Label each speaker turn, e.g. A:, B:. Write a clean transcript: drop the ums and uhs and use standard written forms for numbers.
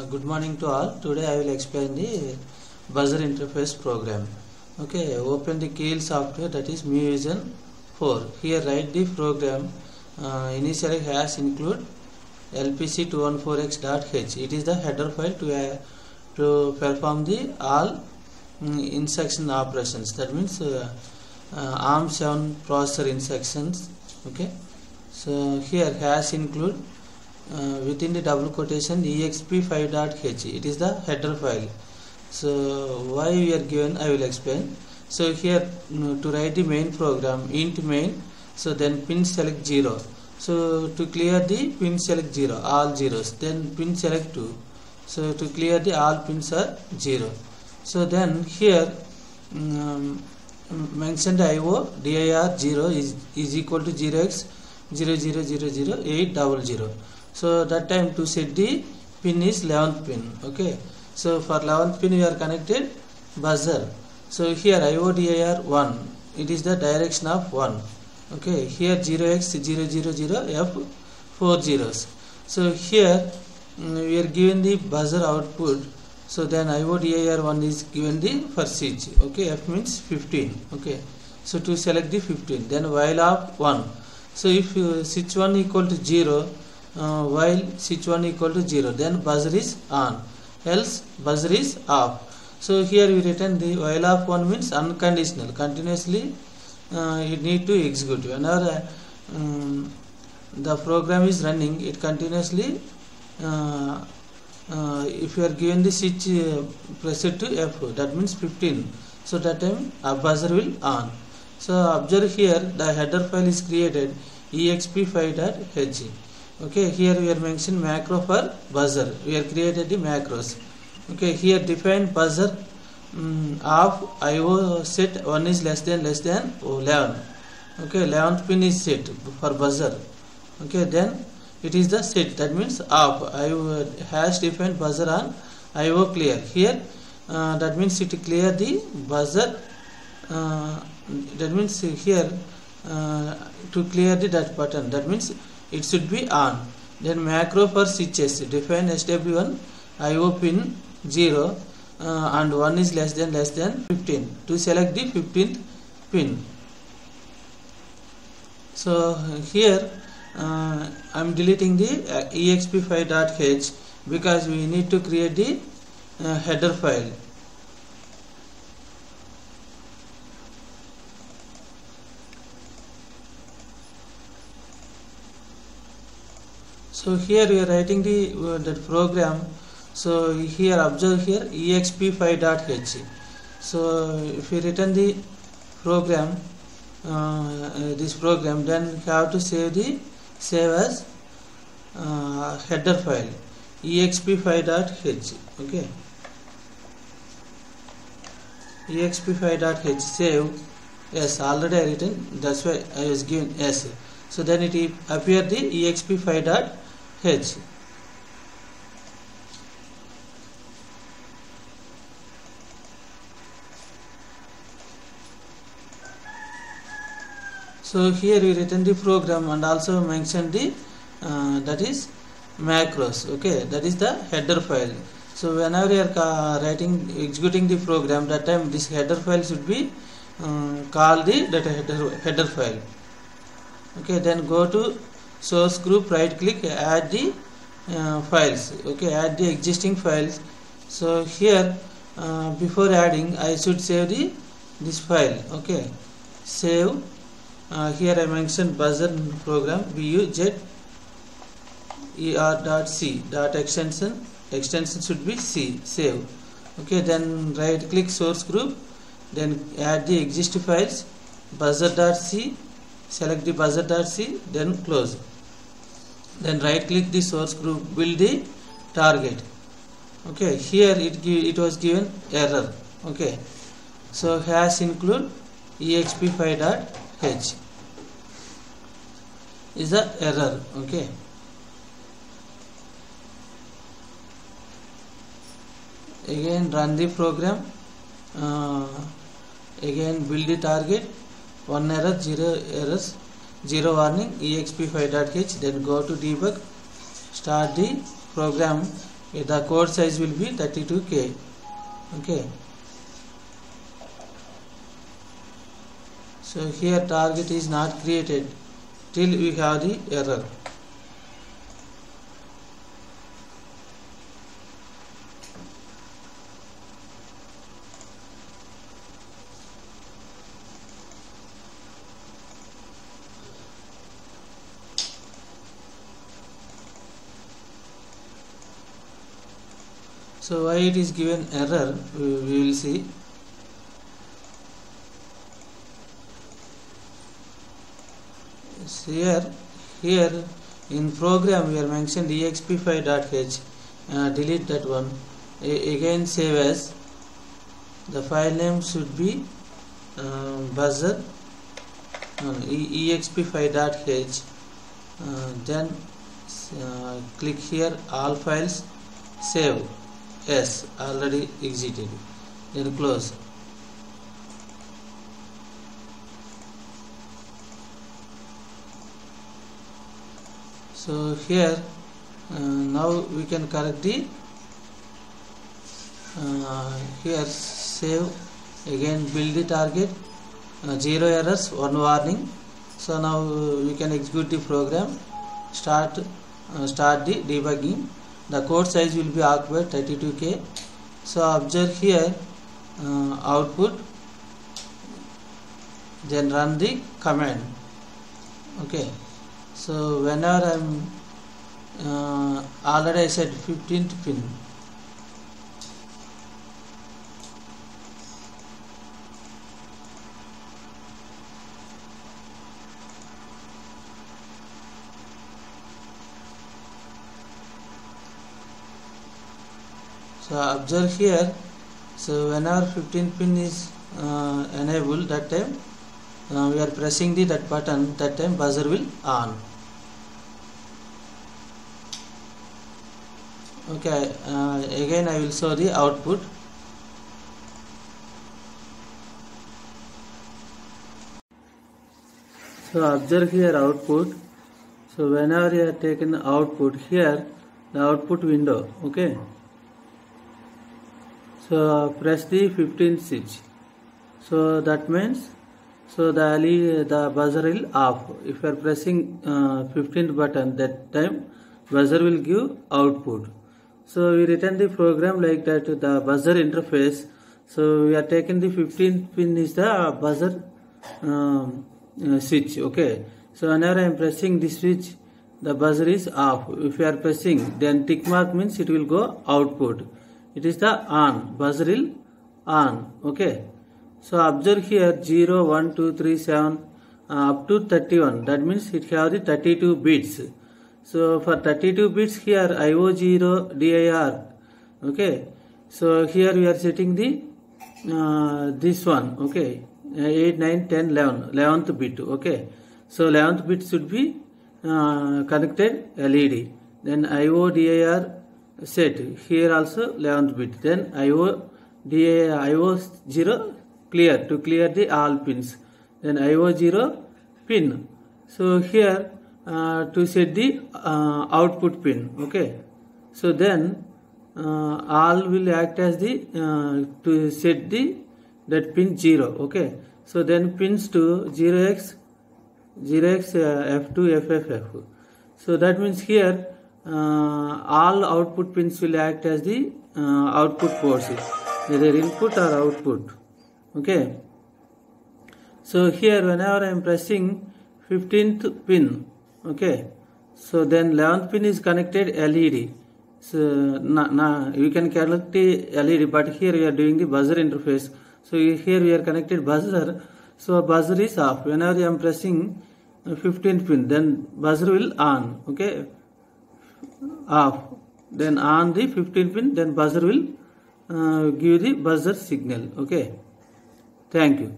A: Good morning to all. Today I will explain the buzzer interface program. Okay, open the Keil software, that is MuVision 4. Here write the program. Initially has include lpc214x.h. It is the header file to perform the all instruction operations. That means ARM7 processor instructions. Okay, so here has include within the double quotation exp5.h. it is the header file. So why we are given, I will explain. So here to write the main program, int main, so then pin select 0. So to clear the pin select 0, all zeros, then pin select 2. So to clear the all pins are 0. So then here mentioned IO dir 0 is equal to 0x00000800. So that time to set the pin is 11th pin. Okay, so for 11th pin we are connected buzzer. So here IO dir 1, it is the direction of 1. Okay, here 0x000f 4 zeros. So here we are given the buzzer output. So then IO dir 1 is given the first switch. Okay, f means 15. Okay, so to select the 15, then while of 1. So if switch 1 equal to 0, while switch 1 equal to 0, then buzzer is on, else buzzer is off. So here we written the while of 1 means unconditional, continuously it need to execute. Whenever the program is running, it continuously if you are given the switch press it to F, that means 15, so that time a buzzer will on. So observe here the header file is created exp5.h. Okay, here we are mentioned macro for buzzer. We are created the macros. Okay, here define buzzer of IO set 1 is less than 11. Okay, 11th pin is set for buzzer. Okay, then it is the set, that means off. IO has defined buzzer on IO clear. Here that means it clear the buzzer. That means here to clear the that button, that means it should be on. Then macro for switches, define SW1 IO pin 0 and 1 is less than 15 to select the 15th pin. So here I am deleting the exp5.h because we need to create the header file. So here we are writing the that program. So here observe here exp5.h. So if we return the program, this program, then we have to save as header file exp5.h. Okay, exp5.h save. Yes, already I written, that's why I was given S. So then it appear the exp5.h. So here we written the program and also mentioned the that is macros. Okay, that is the header file. So whenever you are executing the program, that time this header file should be called the data header file. Okay, then go to source group, right click, add the files. Okay, add the existing files. So here before adding I should save this file. Okay, save. Here I mentioned buzzer program buzzer.er.c extension should be C, save. Okay, then right click source group, then add the existing files buzzer.c, select the buzzer.c, then close. Then right click the source group, build the target. Okay, here it was given error. Okay, so has include exp5.h is the error. Okay, again run the program, again build the target, 1 error, 0 errors, 0 warning, exp5.h. then go to debug, start the program the code size will be 32K. Okay, so here target is not created till we have the error. So why it is given error, we will see. So here in program we are mentioned exp5.h, delete that one. Again save as. The file name should be buzzer exp5.h. Then click here all files, save. Yes, already exited. Then close. So here now we can correct the here save, again build the target, 0 errors, 1 warning. So now we can execute the program, start the debugging. The code size will be occupied 32K. So observe here output, then run the command. Okay, so whenever I'm already I said 15th pin. So observe here, so whenever 15th pin is enabled, that time we are pressing that button, that time buzzer will on. Okay, again I will show the output. So observe here output. So whenever you are taken output, here the output window. Okay, so press the 15th switch. So that means, so the buzzer will off. If you are pressing 15th button, that time buzzer will give output. So we return the program like that, the buzzer interface. So we are taking the 15th pin is the buzzer switch. Okay, so whenever I am pressing this switch, the buzzer is off. If you are pressing, then tick mark means it will go output. It is the on, buzzer will on. Okay, so observe here 0, 1, 2, 3, 7 up to 31. That means it have the 32 bits. So for 32 bits here IO0 DIR. Okay, so here we are setting the this one. Okay, 8, 9, 10, 11, 11th bit. Okay, so 11th bit should be connected LED. Then IO DIR set, here also 11th bit. Then IO0 clear, to clear the all pins. Then IO0 pin. So here to set the output pin. Okay, so then all will act as the to set that pin 0. Okay, so then pins to 0x F2 FFF. So that means here all output pins will act as the output ports, either input or output. Okay, so here whenever I am pressing 15th pin, okay, so then 11th pin is connected LED. So you can connect the LED, but here we are doing the buzzer interface. So here we are connected buzzer. So buzzer is off. Whenever I am pressing 15th pin, then buzzer will on. Okay, off. Then on the 15th pin, then buzzer will give the buzzer signal. Okay, thank you.